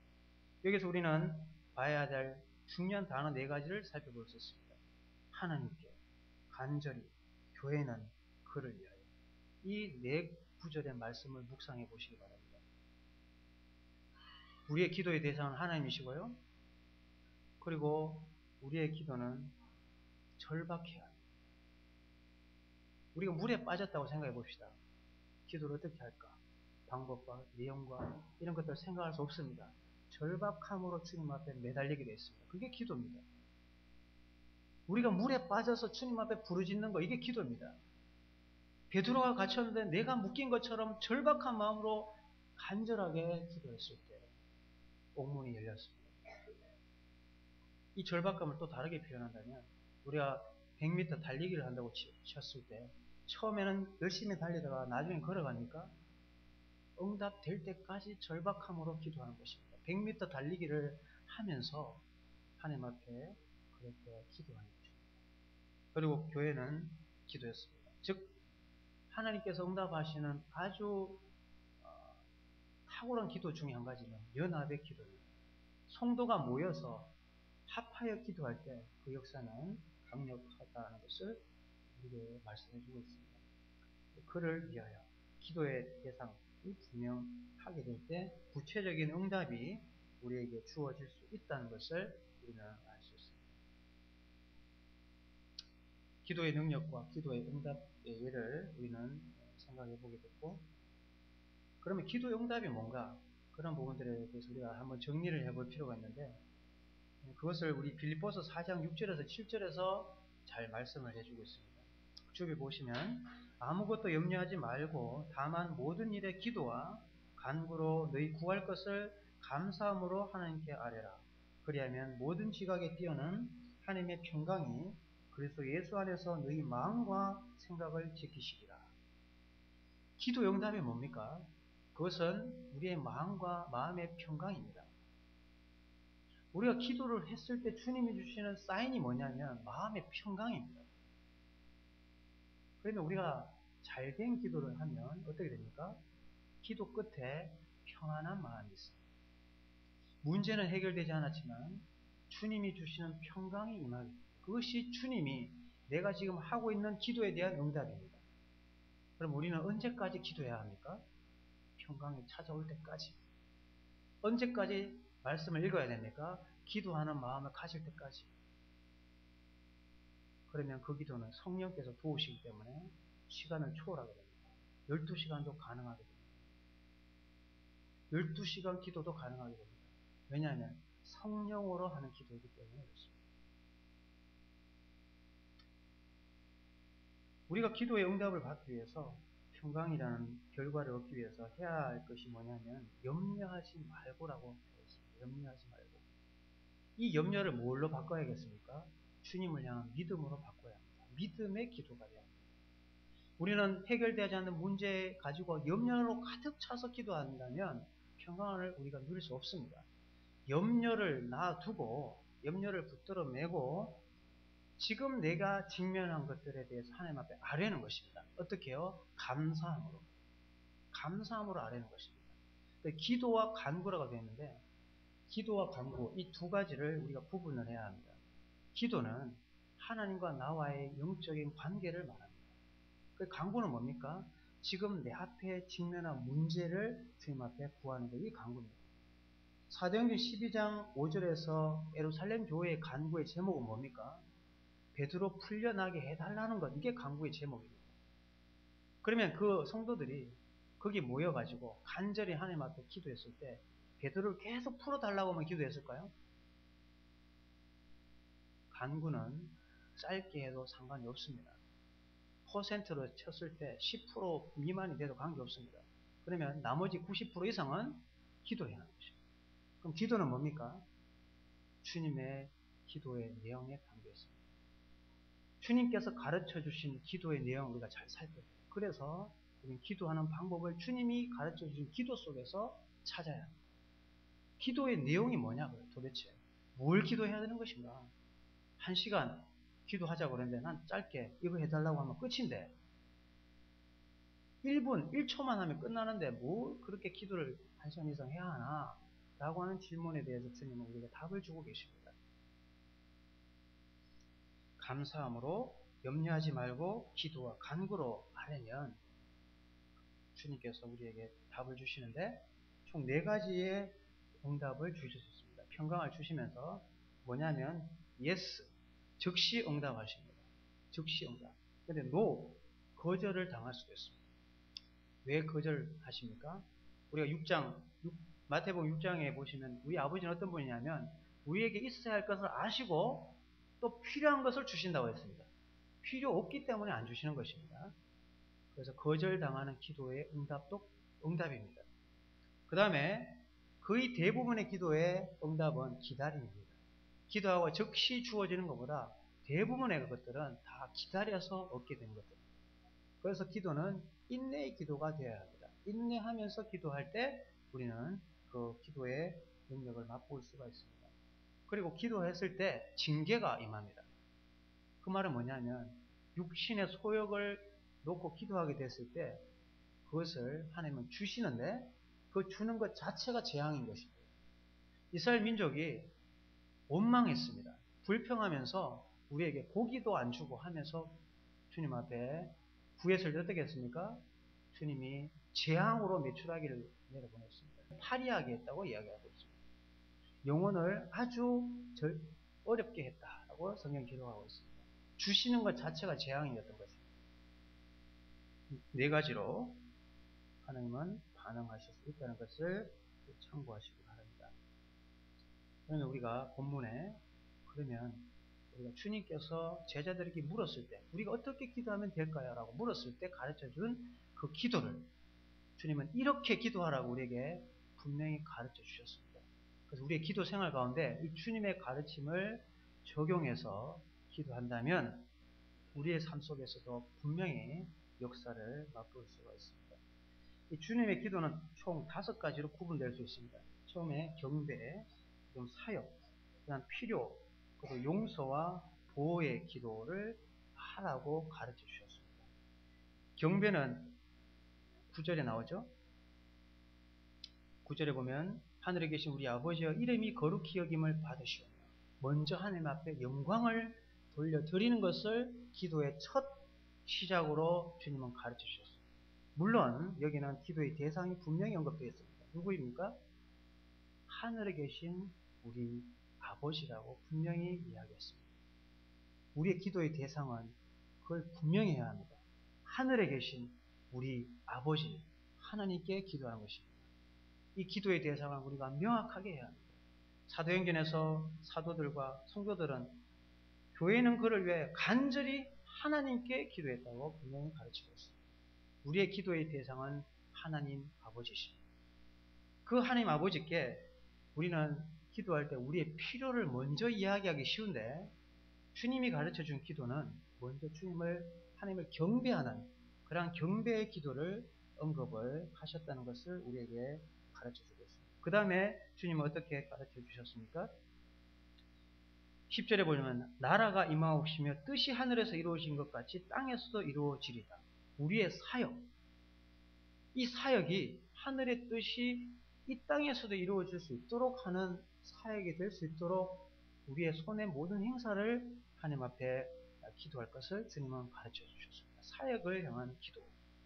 여기서 우리는 봐야 될 중요한 단어 4가지를 살펴볼 수 있습니다. 하나님께, 간절히, 교회는 그를 위하여. 이 4구절의 말씀을 묵상해 보시기 바랍니다. 우리의 기도의 대상은 하나님이시고요. 그리고 우리의 기도는 절박해야 합니다. 우리가 물에 빠졌다고 생각해 봅시다. 기도를 어떻게 할까? 방법과 내용과 이런 것들을 생각할 수 없습니다. 절박함으로 주님 앞에 매달리게 되어 있습니다. 그게 기도입니다. 우리가 물에 빠져서 주님 앞에 부르짖는 거, 이게 기도입니다. 베드로가 갇혔는데 내가 묶인 것처럼 절박한 마음으로 간절하게 기도했을 때 옥문이 열렸습니다. 이 절박감을 또 다르게 표현한다면 우리가 100m 달리기를 한다고 쳤을 때 처음에는 열심히 달리다가 나중에 걸어가니까 응답될 때까지 절박함으로 기도하는 것입니다. 100m 달리기를 하면서 하나님 앞에 그렇게 기도하는 것입니다. 그리고 교회는 기도했습니다. 즉 하나님께서 응답하시는 아주 탁월한 기도 중에 한 가지는 연합의 기도입니다. 성도가 모여서 합하여 기도할 때 그 역사는 강력하다는 것을 우리에게 말씀해 주고 있습니다. 그를 위하여 기도의 대상이 분명하게 될 때 구체적인 응답이 우리에게 주어질 수 있다는 것을 우리는 알 수 있습니다. 기도의 능력과 기도의 응답의 예를 우리는 생각해 보게 됐고, 그러면 기도의 응답이 뭔가? 그런 부분들에 대해서 우리가 한번 정리를 해볼 필요가 있는데, 그것을 우리 빌립보서 4장 6절에서 7절에서 잘 말씀을 해주고 있습니다. 주에 보시면 아무것도 염려하지 말고 다만 모든 일에 기도와 간구로 너희 구할 것을 감사함으로 하나님께 아뢰라. 그리하면 모든 지각에 뛰어난 하나님의 평강이 그리스도 예수 안에서 너희 마음과 생각을 지키시리라. 기도 응답이 뭡니까? 그것은 우리의 마음과 마음의 평강입니다. 우리가 기도를 했을 때 주님이 주시는 사인이 뭐냐면 마음의 평강입니다. 그러면 우리가 잘된 기도를 하면 어떻게 됩니까? 기도 끝에 평안한 마음이 있습니다. 문제는 해결되지 않았지만 주님이 주시는 평강이 임하게 됩니다. 그것이 주님이 내가 지금 하고 있는 기도에 대한 응답입니다. 그럼 우리는 언제까지 기도해야 합니까? 평강이 찾아올 때까지. 언제까지 말씀을 읽어야 됩니까? 기도하는 마음을 가질 때까지. 그러면 그 기도는 성령께서 도우시기 때문에 시간을 초월하게 됩니다. 12시간도 가능하게 됩니다. 12시간 기도도 가능하게 됩니다. 왜냐하면 성령으로 하는 기도이기 때문에 그렇습니다. 우리가 기도의 응답을 받기 위해서 평강이라는 결과를 얻기 위해서 해야 할 것이 뭐냐면 염려하지 말고라고 되어 있습니다. 염려하지 말고. 이 염려를 뭘로 바꿔야겠습니까? 주님을 향한 믿음으로 바꿔야 합니다. 믿음의 기도가 돼야 합니다. 우리는 해결되지 않는 문제 가지고 염려로 가득 차서 기도한다면 평강을 우리가 누릴 수 없습니다. 염려를 놔두고 염려를 붙들어 매고 지금 내가 직면한 것들에 대해서 하나님 앞에 아뢰는 것입니다. 어떻게 해요? 감사함으로. 감사함으로 아뢰는 것입니다. 기도와 간구라고 되어 있는데 기도와 간구 이 두 가지를 우리가 구분을 해야 합니다. 기도는 하나님과 나와의 영적인 관계를 말합니다. 그 간구는 뭡니까? 지금 내 앞에 직면한 문제를 주님 앞에 구하는 것이 간구입니다. 사도행전 12장 5절에서 예루살렘 교회의 간구의 제목은 뭡니까? 베드로 풀려나게 해달라는 것. 이게 간구의 제목입니다. 그러면 그 성도들이 거기 모여가지고 간절히 하나님 앞에 기도했을 때 베드로를 계속 풀어달라고만 기도했을까요? 간구는 짧게 해도 상관이 없습니다. 퍼센트로 쳤을 때 10% 미만이 돼도 관계없습니다. 그러면 나머지 90% 이상은 기도해야 하는 것입니다. 그럼 기도는 뭡니까? 주님의 기도의 내용에 담겨 있습니다. 주님께서 가르쳐 주신 기도의 내용을 우리가 잘 살펴야 돼요. 그래서 우리는 기도하는 방법을 주님이 가르쳐 주신 기도 속에서 찾아야 합니다. 기도의 내용이 뭐냐고요, 도대체. 뭘 기도해야 되는 것인가? 1시간 기도하자고 그러는데 난 짧게 이거 해달라고 하면 끝인데 1분, 1초만 하면 끝나는데 뭐 그렇게 기도를 1시간 이상 해야 하나? 라고 하는 질문에 대해서 주님은 우리에게 답을 주고 계십니다. 감사함으로 염려하지 말고 기도와 간구로 아뢰면 주님께서 우리에게 답을 주시는데 총 4가지의 응답을 주셨습니다. 평강을 주시면서 뭐냐면 yes, 즉시 응답하십니다. 즉시 응답. 근데 no, 거절을 당할 수도 있습니다. 왜 거절하십니까? 우리가 마태복음 6장에 보시면 우리 아버지는 어떤 분이냐면 우리에게 있어야 할 것을 아시고 또 필요한 것을 주신다고 했습니다. 필요 없기 때문에 안 주시는 것입니다. 그래서 거절당하는 기도의 응답도 응답입니다. 그 다음에 거의 대부분의 기도의 응답은 기다림입니다. 기도하고 즉시 주어지는 것보다 대부분의 것들은 다 기다려서 얻게 되는 것들입니다. 그래서 기도는 인내의 기도가 되어야 합니다. 인내하면서 기도할 때 우리는 그 기도의 능력을 맛볼 수가 있습니다. 그리고 기도했을 때 징계가 임합니다. 그 말은 뭐냐면 육신의 소욕을 놓고 기도하게 됐을 때 그것을 하나님은 주시는데 그 주는 것 자체가 재앙인 것입니다. 이스라엘 민족이 원망했습니다. 불평하면서 우리에게 고기도 안 주고 하면서 주님 앞에 구했을 때 어떻게 했습니까? 주님이 재앙으로 메추라기를 내려보냈습니다. 파리하게 했다고 이야기하고 있습니다. 영혼을 아주 어렵게 했다라고 성경 기록하고 있습니다. 주시는 것 자체가 재앙이었던 것입니다. 4가지로 하나님은 반응하실 수 있다는 것을 참고하시기 바랍니다. 그러면 우리가 본문에 우리가 주님께서 제자들에게 물었을 때 우리가 어떻게 기도하면 될까요? 라고 물었을 때 가르쳐준 그 기도를 주님은 이렇게 기도하라고 우리에게 분명히 가르쳐 주셨습니다. 그래서 우리의 기도 생활 가운데 이 주님의 가르침을 적용해서 기도한다면 우리의 삶 속에서도 분명히 역사를 맛볼 수가 있습니다. 이 주님의 기도는 총 5가지로 구분될 수 있습니다. 처음에 경배, 그다음 사역, 그다음 필요, 그리고 용서와 보호의 기도를 하라고 가르쳐 주셨습니다. 경배는 9절에 나오죠. 9절에 보면 하늘에 계신 우리 아버지여 이름이 거룩히 여김을 받으시오며 먼저 하나님 앞에 영광을 돌려드리는 것을 기도의 첫 시작으로 주님은 가르쳐 주셨습니다. 물론 여기는 기도의 대상이 분명히 언급되어 있습니다. 누구입니까? 하늘에 계신 우리 아버지라고 분명히 이야기했습니다. 우리의 기도의 대상은 그걸 분명히 해야 합니다. 하늘에 계신 우리 아버지 하나님께 기도하는 것입니다. 이 기도의 대상을 우리가 명확하게 해야 합니다. 사도행전에서 사도들과 성도들은 교회는 그를 위해 간절히 하나님께 기도했다고 분명히 가르치고 있습니다. 우리의 기도의 대상은 하나님 아버지십니다. 그 하나님 아버지께 우리는 기도할 때 우리의 필요를 먼저 이야기하기 쉬운데 주님이 가르쳐준 기도는 먼저 하나님을 경배하는 그러한 경배의 기도를 언급을 하셨다는 것을 우리에게 가르쳐주고 있습니다. 그 다음에 주님은 어떻게 가르쳐주셨습니까? 10절에 보면 나라가 임하옵시며 뜻이 하늘에서 이루어진 것 같이 땅에서도 이루어지리다. 우리의 사역, 이 사역이 하늘의 뜻이 이 땅에서도 이루어질 수 있도록 하는 사역이 될 수 있도록 우리의 손의 모든 행사를 하나님 앞에 기도할 것을 주님은 가르쳐 주셨습니다. 사역을 향한 기도,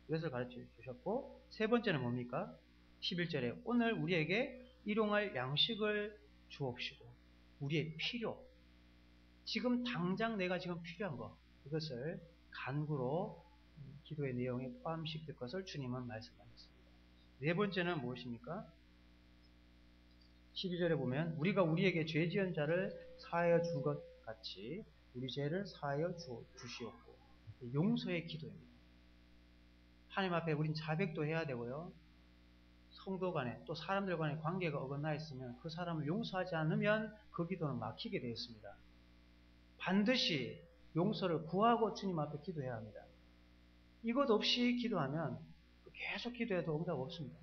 이것을 가르쳐 주셨고, 세 번째는 뭡니까? 11절에 오늘 우리에게 일용할 양식을 주옵시고 우리의 필요, 지금 당장 내가 지금 필요한 것, 이것을 간구로 기도의 내용에 포함시킬 것을 주님은 말씀하셨습니다. 네 번째는 무엇입니까? 12절에 보면 우리가 우리에게 죄 지은 자를 사하여 준 것 같이 우리 죄를 사하여 주시옵고, 용서의 기도입니다. 하나님 앞에 우린 자백도 해야 되고요. 성도 간에 또 사람들 간의 관계가 어긋나 있으면 그 사람을 용서하지 않으면 그 기도는 막히게 되어 있습니다. 반드시 용서를 구하고 주님 앞에 기도해야 합니다. 이것 없이 기도하면 계속 기도해도 응답 없습니다.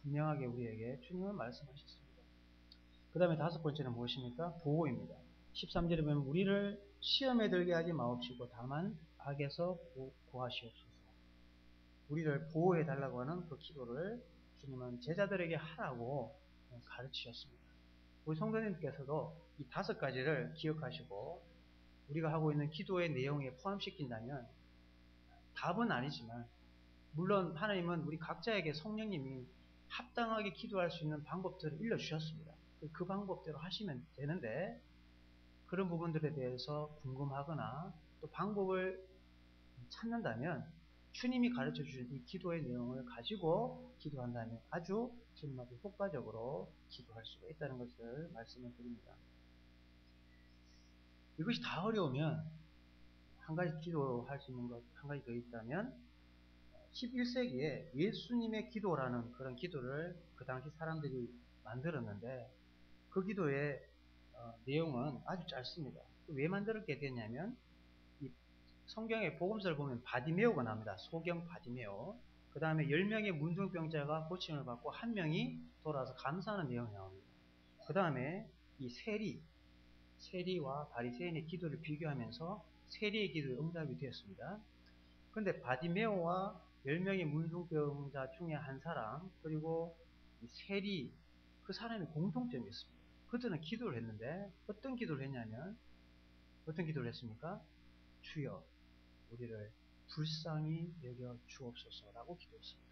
분명하게 우리에게 주님은 말씀하셨습니다. 그 다음에 다섯 번째는 무엇입니까? 보호입니다. 13절에 보면 우리를 시험에 들게 하지 마옵시고 다만 악에서 구하시옵소서. 우리를 보호해 달라고 하는 그 기도를 주님은 제자들에게 하라고 가르치셨습니다. 우리 성도님께서도 이 다섯 가지를 기억하시고 우리가 하고 있는 기도의 내용에 포함시킨다면 답은 아니지만, 물론 하나님은 우리 각자에게 성령님이 합당하게 기도할 수 있는 방법들을 일러주셨습니다. 그 방법대로 하시면 되는데, 그런 부분들에 대해서 궁금하거나 또 방법을 찾는다면 주님이 가르쳐 주신 이 기도의 내용을 가지고 기도한다면 아주 주님 앞에 효과적으로 기도할 수가 있다는 것을 말씀을 드립니다. 이것이 다 어려우면 한 가지 기도할 수 있는 것 한 가지 더 있다면 11세기에 예수님의 기도라는 그런 기도를 그 당시 사람들이 만들었는데 그 기도의 내용은 아주 짧습니다. 왜 만들게 됐냐면 이 성경의 복음서를 보면 바디메오가 나옵니다. 소경 바디메오. 그 다음에 10명의 문둥병자가 고침을 받고 한 명이 돌아와서 감사하는 내용이 나옵니다. 그 다음에 이 세리와 바리새인의 기도를 비교하면서 세리의 기도에 응답이 되었습니다. 그런데 바디메오와 10명의 문둥병자 중에 한 사람, 그리고 이 세리, 그 사람의 공통점이 있습니다. 그들은 기도를 했는데 어떤 기도를 했냐면 어떤 기도를 했습니까? 주여 우리를 불쌍히 여겨 주옵소서라고 기도했습니다.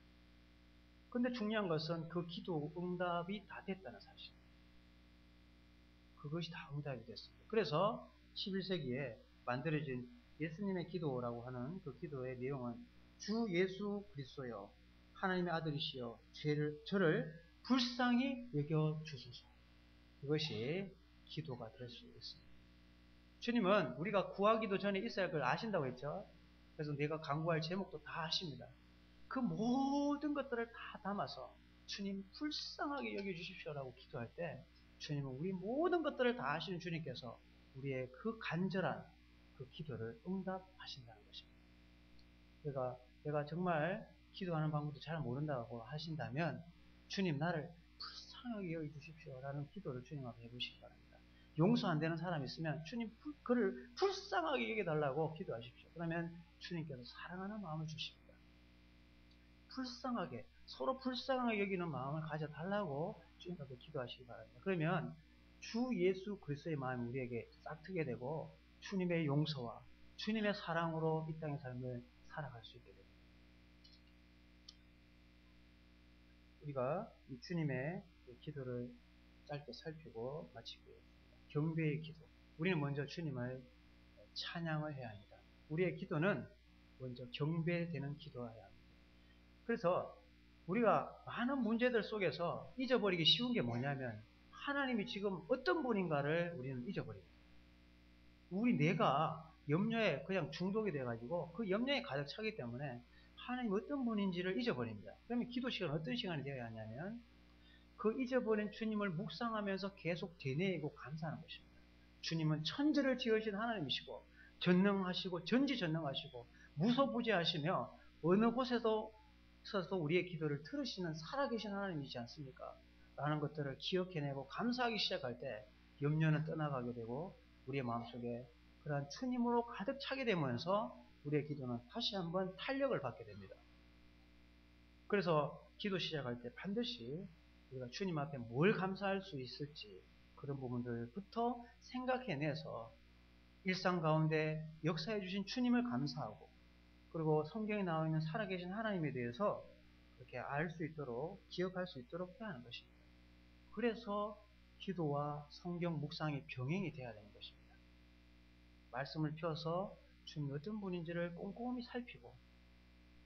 그런데 중요한 것은 그 기도 응답이 다 됐다는 사실입니다. 그것이 다 응답이 됐습니다. 그래서 11세기에 만들어진 예수님의 기도라고 하는 그 기도의 내용은 주 예수 그리스도여 하나님의 아들이시여 저를 불쌍히 여겨 주소서. 이것이 기도가 될 수 있습니다. 주님은 우리가 구하기도 전에 있어야 할 걸 아신다고 했죠. 그래서 내가 간구할 제목도 다 아십니다. 그 모든 것들을 다 담아서 주님 불쌍하게 여겨주십시오라고 기도할 때 주님은 우리 모든 것들을 다 아시는 주님께서 우리의 그 간절한 그 기도를 응답하신다는 것입니다. 내가 정말 기도하는 방법도 잘 모른다고 하신다면 주님 나를 불쌍하게 여겨주십시오라는 기도를 주님 앞에 해보시기 바랍니다. 용서 안 되는 사람이 있으면 주님 그를 불쌍하게 여겨달라고 기도하십시오. 그러면 주님께서 사랑하는 마음을 주십니다. 불쌍하게, 서로 불쌍하게 여기는 마음을 가져달라고 주님 앞에 기도하시기 바랍니다. 그러면 주 예수 그리스도의 마음이 우리에게 싹 트게 되고 주님의 용서와 주님의 사랑으로 이 땅의 삶을 살아갈 수 있게 됩니다. 우리가 이 주님의 기도를 짧게 살피고 마치겠습니다. 경배의 기도. 우리는 먼저 주님을 찬양을 해야 합니다. 우리의 기도는 먼저 경배되는 기도해야 합니다. 그래서 우리가 많은 문제들 속에서 잊어버리기 쉬운 게 뭐냐면 하나님이 지금 어떤 분인가를 우리는 잊어버립니다. 내가 염려에 그냥 중독이 돼가지고 그 염려에 가득 차기 때문에 하나님 어떤 분인지를 잊어버립니다. 그러면 기도 시간은 어떤 시간이 되어야 하냐면 그 잊어버린 주님을 묵상하면서 계속 되뇌이고 감사하는 것입니다. 주님은 천지를 지으신 하나님이시고 전능하시고 전지전능하시고 무소부재하시며 어느 곳에서 우리의 기도를 들으시는 살아계신 하나님이지 않습니까? 라는 것들을 기억해내고 감사하기 시작할 때 염려는 떠나가게 되고 우리의 마음속에 그러한 주님으로 가득 차게 되면서 우리의 기도는 다시 한번 탄력을 받게 됩니다. 그래서 기도 시작할 때 반드시 우리가 주님 앞에 뭘 감사할 수 있을지 그런 부분들부터 생각해내서 일상 가운데 역사해 주신 주님을 감사하고 그리고 성경에 나와 있는 살아계신 하나님에 대해서 그렇게 알 수 있도록 기억할 수 있도록 해야 하는 것입니다. 그래서 기도와 성경 묵상이 병행이 되어야 되는 것입니다. 말씀을 펴서 주님이 어떤 분인지를 꼼꼼히 살피고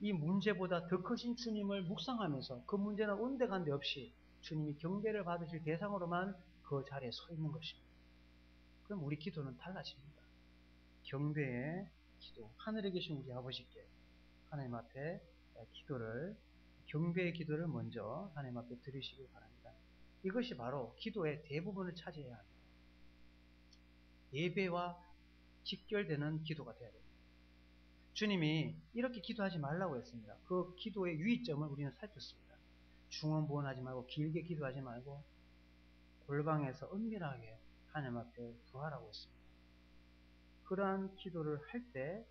이 문제보다 더 크신 주님을 묵상하면서 그 문제는 온데간데 없이 주님이 경배를 받으실 대상으로만 그 자리에 서 있는 것입니다. 그럼 우리 기도는 달라집니다. 경배의 기도, 하늘에 계신 우리 아버지께 하나님 앞에 경배의 기도를 먼저 하나님 앞에 드리시기 바랍니다. 이것이 바로 기도의 대부분을 차지해야 합니다. 예배와 직결되는 기도가 되어야 됩니다. 주님이 이렇게 기도하지 말라고 했습니다. 그 기도의 유의점을 우리는 살폈습니다. 중언부언하지 말고 길게 기도하지 말고 골방에서 은밀하게 하나님 앞에 구하라고 했습니다. 그러한 기도를 할 때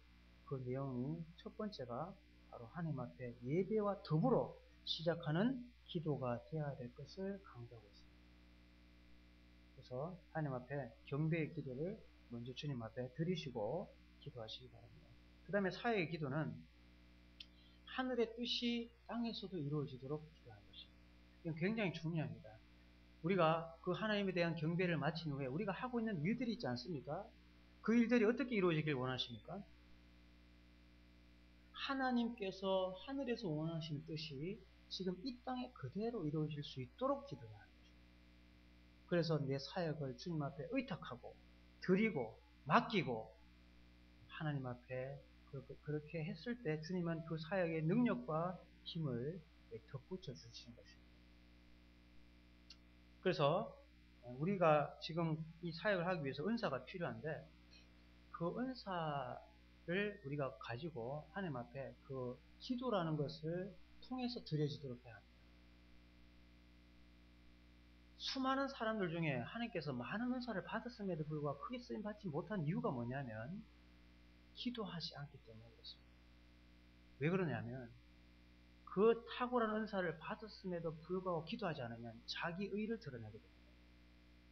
그 내용이 첫 번째가 바로 하나님 앞에 예배와 더불어 시작하는 기도가 되어야 될 것을 강조하고 있습니다. 그래서 하나님 앞에 경배의 기도를 먼저 주님 앞에 드리시고 기도하시기 바랍니다. 그 다음에 사회의 기도는 하늘의 뜻이 땅에서도 이루어지도록 기도하는 것입니다. 이건 굉장히 중요합니다. 우리가 그 하나님에 대한 경배를 마친 후에 우리가 하고 있는 일들이 있지 않습니까? 그 일들이 어떻게 이루어지길 원하십니까? 하나님께서 하늘에서 원하시는 뜻이 지금 이 땅에 그대로 이루어질 수 있도록 기도해야 하는 것입니다. 그래서 내 사역을 주님 앞에 의탁하고 드리고 맡기고 하나님 앞에 그렇게 했을 때 주님은 그 사역의 능력과 힘을 덧붙여 주시는 것입니다. 그래서 우리가 지금 이 사역을 하기 위해서 은사가 필요한데 그 은사를 우리가 가지고 하나님 앞에 그 기도라는 것을 통해서 드려지도록 해야 합니다. 수많은 사람들 중에 하나님께서 많은 은사를 받았음에도 불구하고 크게 쓰임받지 못한 이유가 뭐냐면 기도하지 않기 때문에 그렇습니다. 왜 그러냐면 그 탁월한 은사를 받았음에도 불구하고 기도하지 않으면 자기 의를 드러내게 됩니다.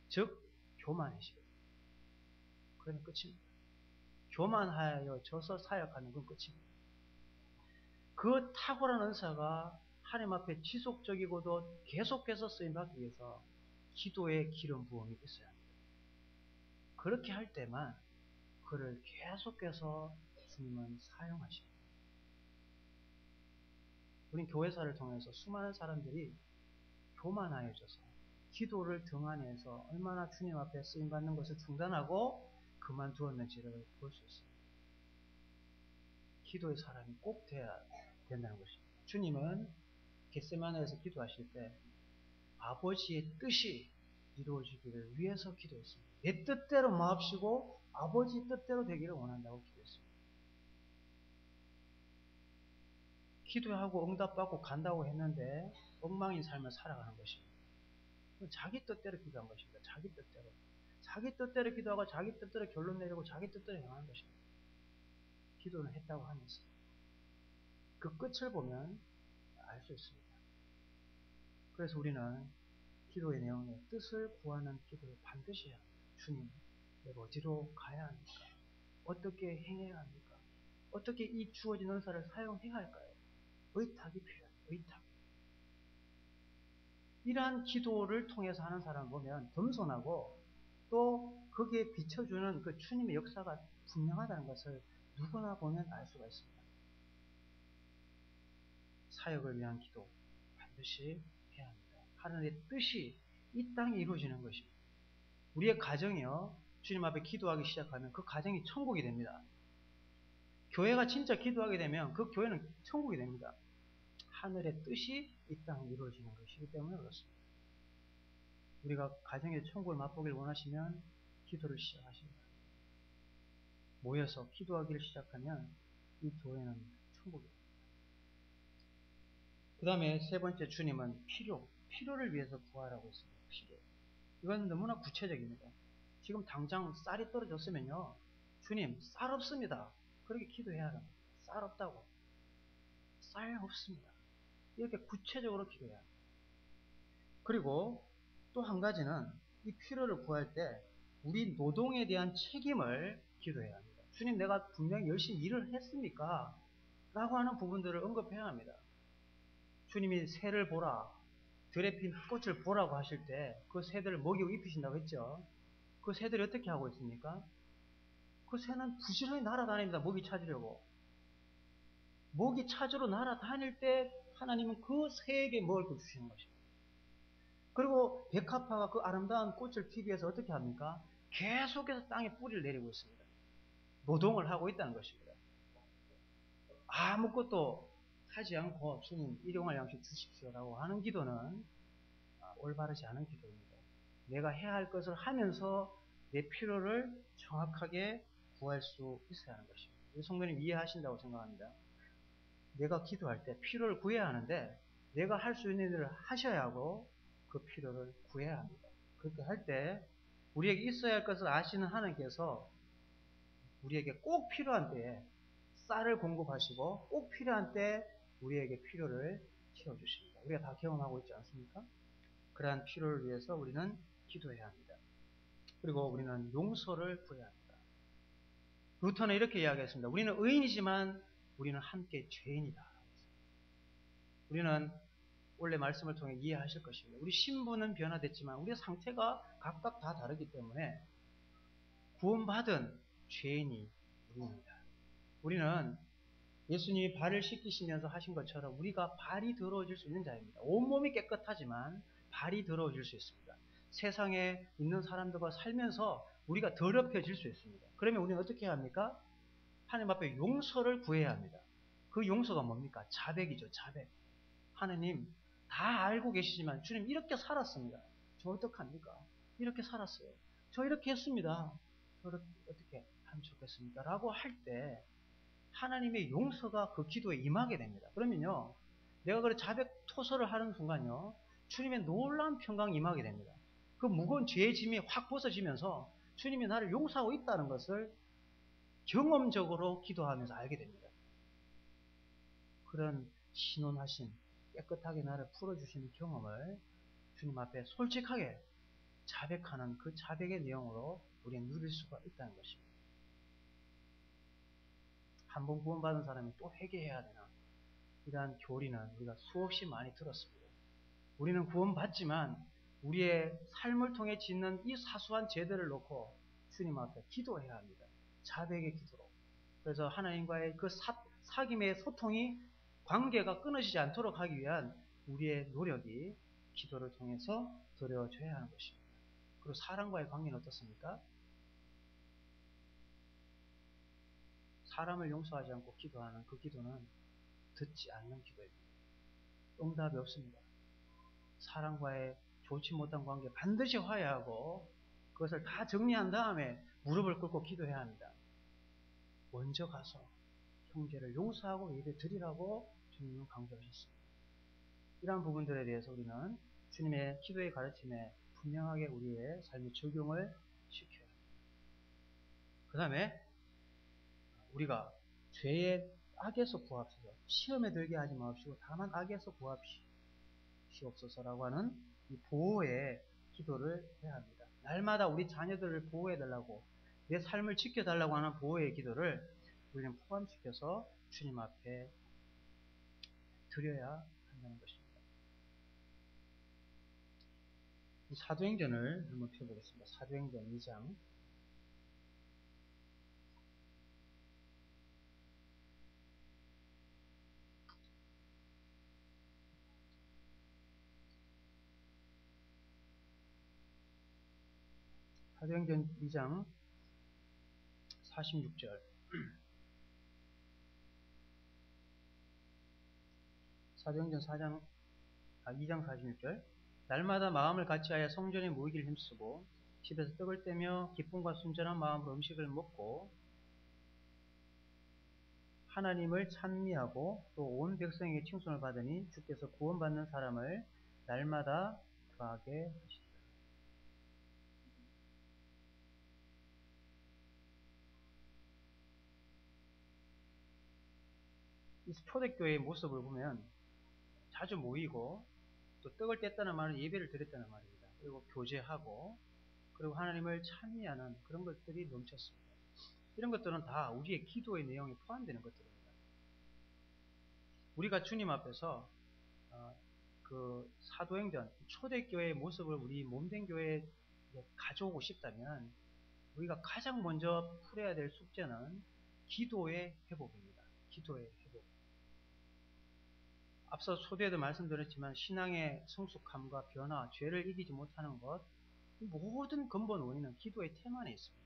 즉 교만해지거든요. 그러면 끝입니다. 교만하여 져서 사역하는 건 끝입니다. 그 탁월한 은사가 하나님 앞에 지속적이고도 계속해서 쓰임받기 위해서 기도의 기름 부음이 있어야 합니다. 그렇게 할 때만 그를 계속해서 주님은 사용하십니다. 우린 교회사를 통해서 수많은 사람들이 교만하여져서 기도를 등한해서 얼마나 주님 앞에 쓰임받는 것을 중단하고 그만두었는지를 볼 수 있습니다. 기도의 사람이 꼭 돼야 된다는 것입니다. 주님은 겟세마네에서 기도하실 때 아버지의 뜻이 이루어지기를 위해서 기도했습니다. 내 뜻대로 마옵시고 아버지 뜻대로 되기를 원한다고 기도했습니다. 기도하고 응답받고 간다고 했는데 엉망인 삶을 살아가는 것입니다. 자기 뜻대로 기도한 것입니다. 자기 뜻대로. 자기 뜻대로 기도하고 자기 뜻대로 결론 내리고 자기 뜻대로 행하는 것입니다. 기도는 했다고 하면서 그 끝을 보면 알 수 있습니다. 그래서 우리는 기도의 내용에 뜻을 구하는 기도를 반드시 해야 합니다. 주님, 내가 어디로 가야 합니까? 어떻게 행해야 합니까? 어떻게 이 주어진 은사를 사용해야 할까요? 의탁이 필요해요. 의탁. 이러한 기도를 통해서 하는 사람을 보면 겸손하고 또 거기에 비춰주는 그 주님의 역사가 분명하다는 것을 누구나 보면 알 수가 있습니다. 사역을 위한 기도 반드시 해야 합니다. 하나님의 뜻이 이 땅에 이루어지는 것입니다. 우리의 가정이요, 주님 앞에 기도하기 시작하면 그 가정이 천국이 됩니다. 교회가 진짜 기도하게 되면 그 교회는 천국이 됩니다. 하늘의 뜻이 이 땅에 이루어지는 것이기 때문에 그렇습니다. 우리가 가정의 천국을 맛보길 원하시면 기도를 시작하십니다. 모여서 기도하기를 시작하면 이 교회는 천국입니다. 그 다음에 세 번째 주님은 필요를 위해서 구하라고 했습니다. 필요. 이건 너무나 구체적입니다. 지금 당장 쌀이 떨어졌으면요, 주님 쌀 없습니다. 그렇게 기도해야 합니다. 쌀 없다고. 쌀 없습니다. 이렇게 구체적으로 기도해야 합니다. 그리고 또 한 가지는 이 필요를 구할 때 우리 노동에 대한 책임을 기도해야 합니다. 주님, 내가 분명히 열심히 일을 했습니까? 라고 하는 부분들을 언급해야 합니다. 주님이 새를 보라, 들에 핀 꽃을 보라고 하실 때 그 새들을 먹이고 입히신다고 했죠. 그 새들이 어떻게 하고 있습니까? 그 새는 부지런히 날아다닙니다. 먹이 찾으려고. 먹이 찾으러 날아다닐 때 하나님은 그 새에게 먹을 걸 주시는 것입니다. 그리고 백합화가 그 아름다운 꽃을 피기 위해서 어떻게 합니까? 계속해서 땅에 뿌리를 내리고 있습니다. 노동을 하고 있다는 것입니다. 아무것도 하지 않고 주님 일용할 양식 주십시오라고 하는 기도는 올바르지 않은 기도입니다. 내가 해야 할 것을 하면서 내 필요를 정확하게 구할 수 있어야 하는 것입니다. 성도님 이해하신다고 생각합니다. 내가 기도할 때 필요를 구해야 하는데 내가 할 수 있는 일을 하셔야 하고 그 필요를 구해야 합니다. 그렇게 할 때 우리에게 있어야 할 것을 아시는 하나님께서 우리에게 꼭 필요한 때에 쌀을 공급하시고 꼭 필요한 때 우리에게 필요를 채워주십니다. 우리가 다 경험하고 있지 않습니까? 그러한 필요를 위해서 우리는 기도해야 합니다. 그리고 우리는 용서를 구해야 합니다. 루터는 이렇게 이야기했습니다. 우리는 의인이지만 우리는 함께 죄인이다. 우리는 원래 말씀을 통해 이해하실 것입니다. 우리 신분은 변화됐지만 우리의 상태가 각각 다 다르기 때문에 구원받은 죄인이 우리입니다. 우리는 예수님이 발을 씻기시면서 하신 것처럼 우리가 발이 더러워질 수 있는 자입니다. 온몸이 깨끗하지만 발이 더러워질 수 있습니다. 세상에 있는 사람들과 살면서 우리가 더럽혀질 수 있습니다. 그러면 우리는 어떻게 해야 합니까? 하나님 앞에 용서를 구해야 합니다. 그 용서가 뭡니까? 자백이죠. 자백. 하나님 다 알고 계시지만 주님 이렇게 살았습니다. 저 어떡합니까? 이렇게 살았어요. 저 이렇게 했습니다. 저 어떻게 하면 좋겠습니까? 라고 할 때 하나님의 용서가 그 기도에 임하게 됩니다. 그러면요, 내가 그래 자백 토설을 하는 순간요, 주님의 놀라운 평강이 임하게 됩니다. 그 무거운 죄의 짐이 확 벗어지면서 주님이 나를 용서하고 있다는 것을 경험적으로 기도하면서 알게 됩니다. 그런 신원하신 깨끗하게 나를 풀어주시는 경험을 주님 앞에 솔직하게 자백하는 그 자백의 내용으로 우리는 누릴 수가 있다는 것입니다. 한 번 구원받은 사람이 또 회개해야 되나? 이러한 교리는 우리가 수없이 많이 들었습니다. 우리는 구원받지만 우리의 삶을 통해 짓는 이 사소한 죄들을 놓고 주님 앞에 기도해야 합니다. 자백의 기도로. 그래서 하나님과의 그 사귐의 소통이 관계가 끊어지지 않도록 하기 위한 우리의 노력이 기도를 통해서 드려져야 하는 것입니다. 그리고 사람과의 관계는 어떻습니까? 사람을 용서하지 않고 기도하는 그 기도는 듣지 않는 기도입니다. 응답이 없습니다. 사람과의 좋지 못한 관계 반드시 화해하고 그것을 다 정리한 다음에 무릎을 꿇고 기도해야 합니다. 먼저 가서 형제를 용서하고 예배 드리라고 주님은 강조하셨습니다. 이러한 부분들에 대해서 우리는 주님의 기도의 가르침에 분명하게 우리의 삶의 적용을 시켜야 합니다. 그 다음에 우리가 죄의 악에서 구합시고 시험에 들게 하지 마옵시고 다만 악에서 구합시옵소서라고 하는 이 보호의 기도를 해야 합니다. 날마다 우리 자녀들을 보호해달라고 내 삶을 지켜달라고 하는 보호의 기도를 우리는 포함시켜서 주님 앞에 드려야 한다는 것입니다. 이 사도행전을 한번 펴보겠습니다. 사도행전 2장 사도행전 2장 46절 사도행전 2장 46절 날마다 마음을 같이하여 성전에 모이기를 힘쓰고 집에서 떡을 떼며 기쁨과 순전한 마음으로 음식을 먹고 하나님을 찬미하고 또 온 백성에게 칭송을 받으니 주께서 구원받는 사람을 날마다 더하게 하시리라. 이 초대교회의 모습을 보면 자주 모이고 또 떡을 뗐다는 말은 예배를 드렸다는 말입니다. 그리고 교제하고 그리고 하나님을 찬미하는 그런 것들이 넘쳤습니다. 이런 것들은 다 우리의 기도의 내용이 포함되는 것들입니다. 우리가 주님 앞에서 그 사도행전 초대교회의 모습을 우리 몸된 교회에 가져오고 싶다면 우리가 가장 먼저 풀어야 될 숙제는 기도의 회복입니다. 기도의 회복. 앞서 초대에도 말씀드렸지만 신앙의 성숙함과 변화, 죄를 이기지 못하는 것, 모든 근본 원인은 기도의 태만에 있습니다.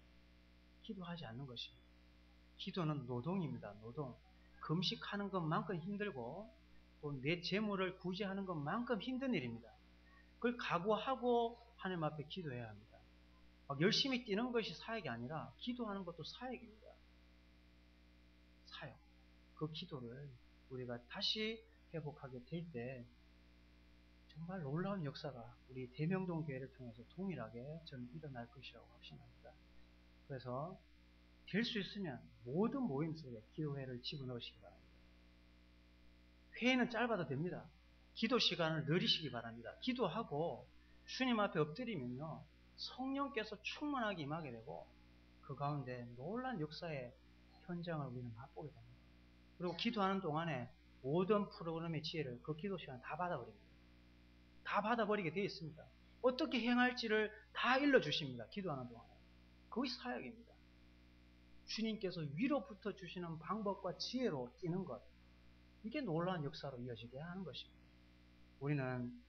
기도하지 않는 것입니다. 기도는 노동입니다. 노동. 금식하는 것만큼 힘들고 또 내 재물을 구제하는 것만큼 힘든 일입니다. 그걸 각오하고 하나님 앞에 기도해야 합니다. 막 열심히 뛰는 것이 사역이 아니라 기도하는 것도 사역입니다. 사역. 그 기도를 우리가 다시 회복하게 될 때 정말 놀라운 역사가 우리 대명동 교회를 통해서 동일하게 저는 일어날 것이라고 확신합니다. 그래서 될 수 있으면 모든 모임 속에 기도회를 집어넣으시기 바랍니다. 회의는 짧아도 됩니다. 기도 시간을 늘리시기 바랍니다. 기도하고 주님 앞에 엎드리면요, 성령께서 충만하게 임하게 되고 그 가운데 놀라운 역사의 현장을 우리는 맛보게 됩니다. 그리고 기도하는 동안에 모든 프로그램의 지혜를 그 기도 시간에 다 받아버립니다. 다 받아버리게 되어 있습니다. 어떻게 행할지를 다 일러주십니다. 기도하는 동안에. 그것이 사역입니다. 주님께서 위로부터 주시는 방법과 지혜로 뛰는 것, 이게 놀라운 역사로 이어지게 하는 것입니다. 우리는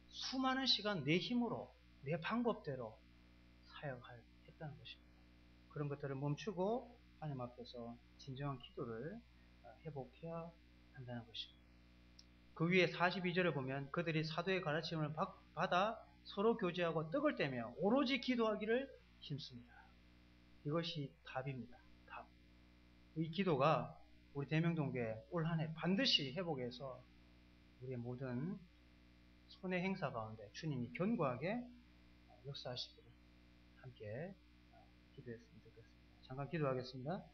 수많은 시간 내 힘으로 내 방법대로 사역을 했다는 것입니다. 그런 것들을 멈추고 하나님 앞에서 진정한 기도를 회복해야 한다는 것입니다. 그 위에 42절을 보면 그들이 사도의 가르침을 받아 서로 교제하고 떡을 떼며 오로지 기도하기를 힘씁니다. 이것이 답입니다. 답. 이 기도가 우리 대명동교회 올 한 해 반드시 회복해서 우리의 모든 손의 행사 가운데 주님이 견고하게 역사하시기를 함께 기도했으면 좋겠습니다. 잠깐 기도하겠습니다.